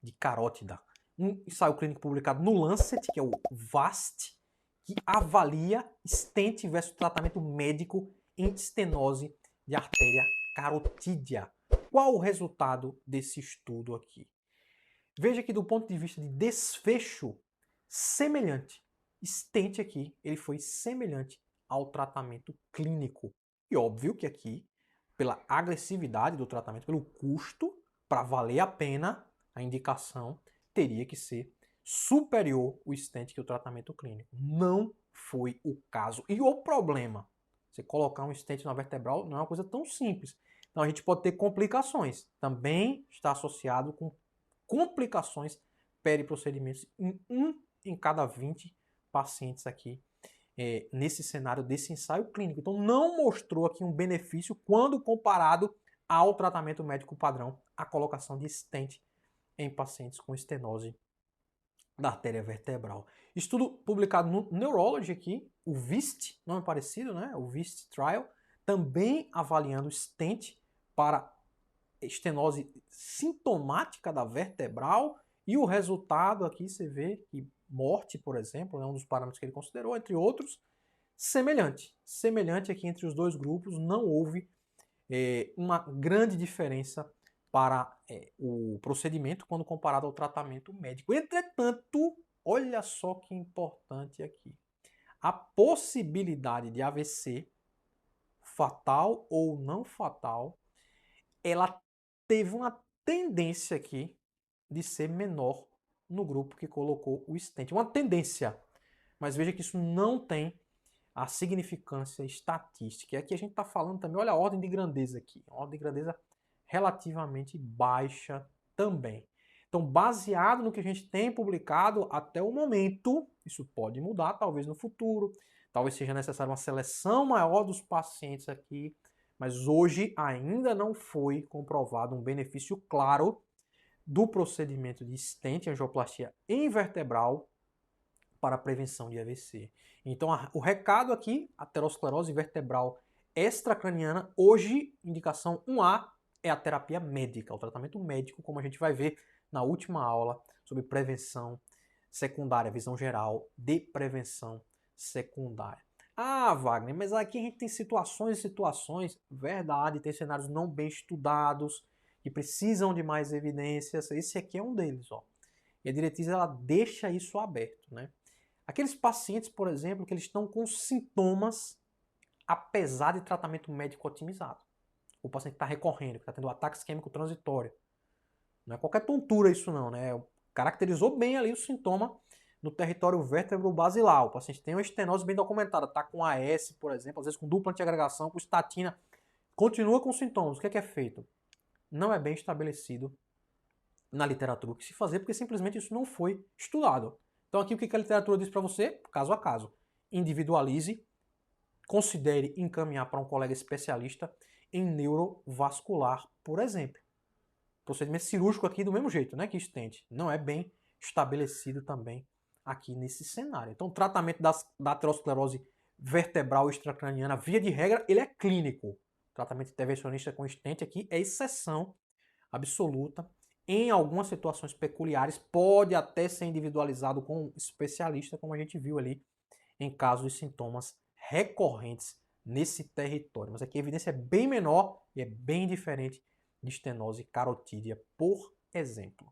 de carótida. Um ensaio clínico publicado no Lancet, que é o VAST, que avalia stent versus tratamento médico em estenose de artéria carotídea. Qual o resultado desse estudo aqui? Veja que do ponto de vista de desfecho, semelhante. Stent aqui, ele foi semelhante ao tratamento clínico. E óbvio que aqui, pela agressividade do tratamento, pelo custo, para valer a pena a indicação, teria que ser superior o stent que o tratamento clínico. Não foi o caso. E o problema? Você colocar um stent na vertebral não é uma coisa tão simples. Então a gente pode ter complicações. Também está associado com complicações periprocedimentos em 1 em cada 20 pacientes aqui nesse cenário desse ensaio clínico. Então não mostrou aqui um benefício quando comparado ao tratamento médico padrão, a colocação de stent em pacientes com estenose da artéria vertebral. Estudo publicado no Neurology aqui, o VIST, nome parecido, né? O VIST Trial, também avaliando stent para estenose sintomática da vertebral, e o resultado aqui você vê que morte, por exemplo, é um dos parâmetros que ele considerou, entre outros, semelhante. Semelhante aqui entre os dois grupos, não houve uma grande diferença para o procedimento quando comparado ao tratamento médico. Entretanto, olha só que importante aqui. A possibilidade de AVC, fatal ou não fatal, ela teve uma tendência aqui de ser menor no grupo que colocou o stent. Uma tendência, mas veja que isso não tem a significância estatística. E aqui a gente está falando também, olha a ordem de grandeza aqui, uma ordem de grandeza relativamente baixa também. Então, baseado no que a gente tem publicado até o momento, isso pode mudar talvez no futuro, talvez seja necessária uma seleção maior dos pacientes aqui, mas hoje ainda não foi comprovado um benefício claro do procedimento de stent angioplastia invertebral para a prevenção de AVC. Então, o recado aqui, aterosclerose vertebral extracraniana, hoje, indicação 1A, é a terapia médica, o tratamento médico, como a gente vai ver na última aula sobre prevenção secundária, visão geral de prevenção secundária. Ah, Wagner, mas aqui a gente tem situações e situações, verdade, tem cenários não bem estudados, que precisam de mais evidências, esse aqui é um deles, ó. E a diretriz, ela deixa isso aberto, né? Aqueles pacientes, por exemplo, que eles estão com sintomas apesar de tratamento médico otimizado. O paciente está recorrendo, está tendo ataque isquêmico transitório. Não é qualquer tontura isso não, né? Caracterizou bem ali o sintoma no território vértebro-basilar. O paciente tem uma estenose bem documentada, está com AS, por exemplo, às vezes com dupla antiagregação, com estatina, continua com sintomas. O que é feito? Não é bem estabelecido na literatura o que se fazer, porque simplesmente isso não foi estudado. Então aqui o que a literatura diz para você? Caso a caso. Individualize, considere encaminhar para um colega especialista em neurovascular, por exemplo. Procedimento cirúrgico aqui do mesmo jeito, né, que stent. Não é bem estabelecido também aqui nesse cenário. Então o tratamento da aterosclerose vertebral extracraniana, via de regra, ele é clínico. O tratamento intervencionista com stent aqui é exceção absoluta. Em algumas situações peculiares, pode até ser individualizado com um especialista, como a gente viu ali em casos de sintomas recorrentes nesse território. Mas aqui a evidência é bem menor e é bem diferente de estenose carotídea, por exemplo.